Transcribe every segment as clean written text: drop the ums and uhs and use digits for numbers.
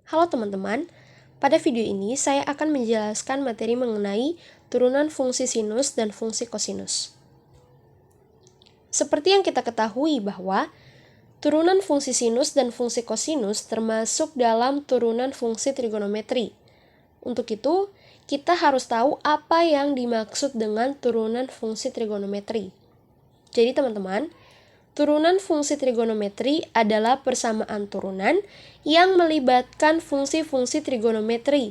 Halo teman-teman, pada video ini saya akan menjelaskan materi mengenai turunan fungsi sinus dan fungsi kosinus. Seperti yang kita ketahui bahwa turunan fungsi sinus dan fungsi kosinus termasuk dalam turunan fungsi trigonometri. Untuk itu, kita harus tahu apa yang dimaksud dengan turunan fungsi trigonometri. Jadi teman-teman, turunan fungsi trigonometri adalah persamaan turunan yang melibatkan fungsi-fungsi trigonometri,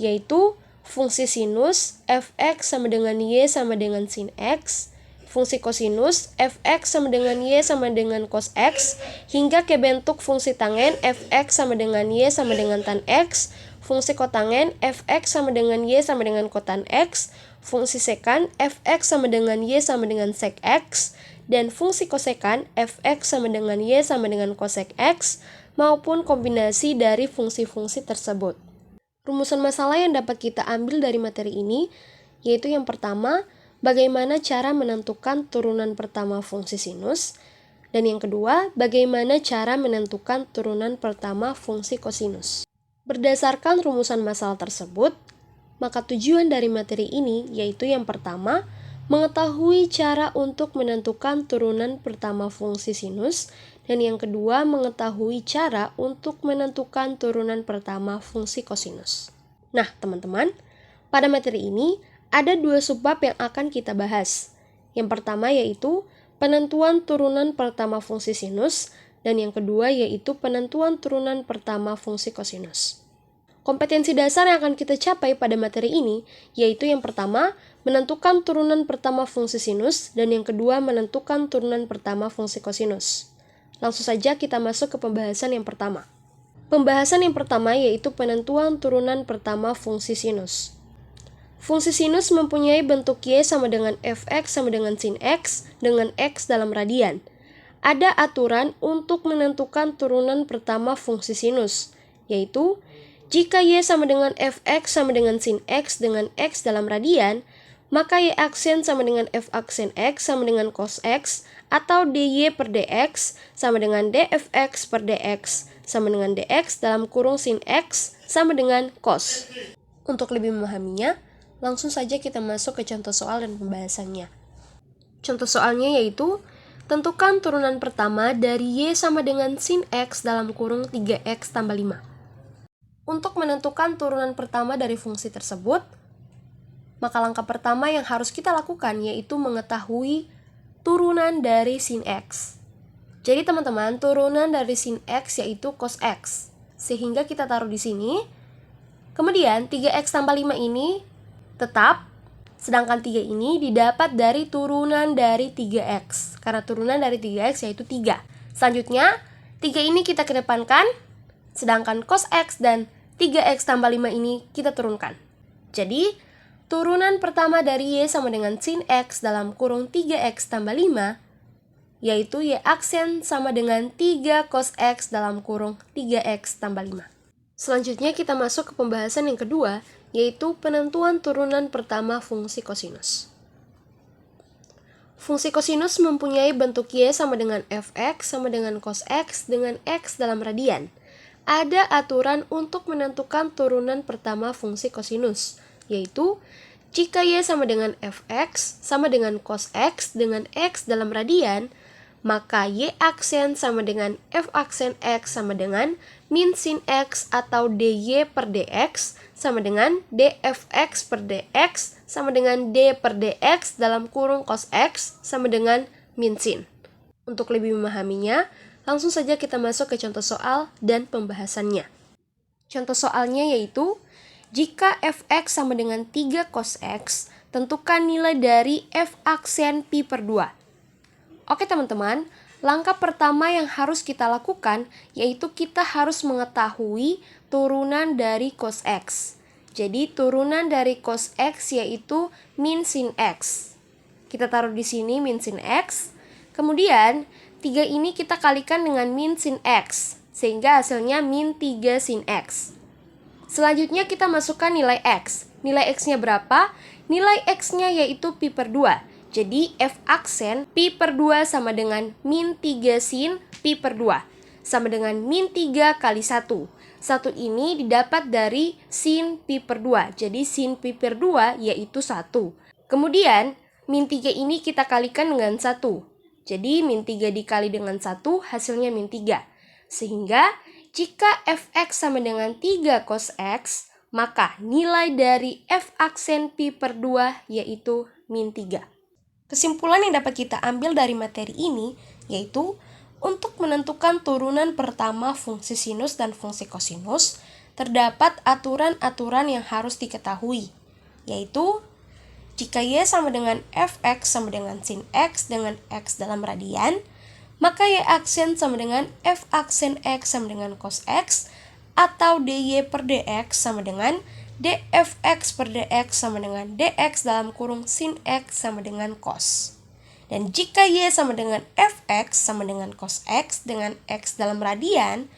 yaitu fungsi sinus fx sama dengan y sama dengan sin x, fungsi kosinus fx sama dengan y sama dengan cos x, hingga ke bentuk fungsi tangen fx sama dengan y sama dengan tan x, fungsi kotangen fx sama dengan y sama dengan kotan x, fungsi sekan fx sama dengan y sama dengan sek x, dan fungsi kosekan fx sama dengan y sama dengan kosek x, maupun kombinasi dari fungsi-fungsi tersebut. Rumusan masalah yang dapat kita ambil dari materi ini, yaitu yang pertama, bagaimana cara menentukan turunan pertama fungsi sinus, dan yang kedua, bagaimana cara menentukan turunan pertama fungsi kosinus. Berdasarkan rumusan masalah tersebut, maka tujuan dari materi ini yaitu yang pertama, mengetahui cara untuk menentukan turunan pertama fungsi sinus, dan yang kedua mengetahui cara untuk menentukan turunan pertama fungsi kosinus. Nah, teman-teman, pada materi ini ada dua subbab yang akan kita bahas. Yang pertama yaitu penentuan turunan pertama fungsi sinus, dan yang kedua yaitu penentuan turunan pertama fungsi kosinus. Kompetensi dasar yang akan kita capai pada materi ini yaitu yang pertama, menentukan turunan pertama fungsi sinus, dan yang kedua menentukan turunan pertama fungsi kosinus. Langsung saja kita masuk ke pembahasan yang pertama. Pembahasan yang pertama yaitu penentuan turunan pertama fungsi sinus. Fungsi sinus mempunyai bentuk y sama dengan fx sama dengan sin x dengan x dalam radian. Ada aturan untuk menentukan turunan pertama fungsi sinus, yaitu jika y sama dengan fx sama dengan sin x dengan x dalam radian, maka y aksen sama dengan f aksen x sama dengan cos x, atau dy per dx sama dengan dfx per dx sama dengan dx dalam kurung sin x sama dengan cos. Untuk lebih memahaminya, langsung saja kita masuk ke contoh soal dan pembahasannya. Contoh soalnya yaitu, tentukan turunan pertama dari y sama dengan sin x dalam kurung 3x tambah 5. Untuk menentukan turunan pertama dari fungsi tersebut, maka langkah pertama yang harus kita lakukan yaitu mengetahui turunan dari sin x. Jadi teman-teman, turunan dari sin x yaitu cos x. Sehingga kita taruh di sini. Kemudian 3x tambah 5 ini tetap, sedangkan 3 ini didapat dari turunan dari 3x. Karena turunan dari 3x yaitu 3. Selanjutnya, 3 ini kita kedepankan, sedangkan cos x dan 3x tambah 5 ini kita turunkan. Jadi, turunan pertama dari y sama dengan sin x dalam kurung 3x tambah 5, yaitu y aksen sama dengan 3 cos x dalam kurung 3x tambah 5. Selanjutnya kita masuk ke pembahasan yang kedua, yaitu penentuan turunan pertama fungsi kosinus. Fungsi kosinus mempunyai bentuk y sama dengan fx sama dengan cos x dengan x dalam radian. Ada aturan untuk menentukan turunan pertama fungsi kosinus, yaitu jika y sama dengan fx sama dengan cos x dengan x dalam radian, maka y aksen sama dengan f aksen x sama dengan min sin x atau dy per dx sama dengan dfx per dx sama dengan d per dx dalam kurung cos x sama dengan min sin. Untuk lebih memahaminya, langsung saja kita masuk ke contoh soal dan pembahasannya. Contoh soalnya yaitu, jika fx sama dengan 3 cos x, tentukan nilai dari f aksen pi per 2. Oke teman-teman, langkah pertama yang harus kita lakukan yaitu kita harus mengetahui turunan dari cos x. Jadi turunan dari cos x yaitu min sin x. Kita taruh di sini min sin x. Kemudian 3 ini kita kalikan dengan min sin x, sehingga hasilnya min 3 sin x. Selanjutnya kita masukkan nilai x. Nilai x-nya berapa? Nilai x-nya yaitu pi per 2. Jadi f aksen pi per 2 sama dengan min 3 sin pi per 2. Sama dengan min 3 kali 1. 1 ini didapat dari sin pi per 2. Jadi sin pi per 2 yaitu 1. Kemudian, min 3 ini kita kalikan dengan 1. Jadi, min 3 dikali dengan 1 hasilnya min 3. Sehingga, jika fx sama dengan 3 cos x, maka nilai dari f aksen pi per 2 yaitu min 3. Kesimpulan yang dapat kita ambil dari materi ini yaitu untuk menentukan turunan pertama fungsi sinus dan fungsi kosinus, terdapat aturan-aturan yang harus diketahui, yaitu jika y sama dengan fx sama dengan sin x dengan x dalam radian, maka y aksen sama dengan f aksen x sama dengan cos x, atau dy per dx sama dengan dfx per dx sama dengan dx dalam kurung sin x sama dengan cos. Dan jika y sama dengan fx sama dengan cos x dengan x dalam radian,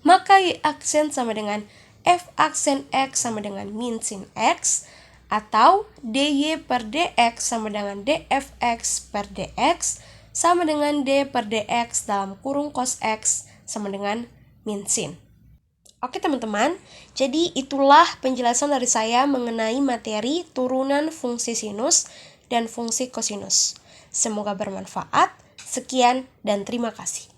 maka y aksen sama dengan f aksen x sama dengan min sin x, atau dy per dx sama dengan dfx per dx sama dengan d per dx dalam kurung cos x sama dengan min sin. Oke teman-teman, jadi itulah penjelasan dari saya mengenai materi turunan fungsi sinus dan fungsi kosinus. Semoga bermanfaat. Sekian dan terima kasih.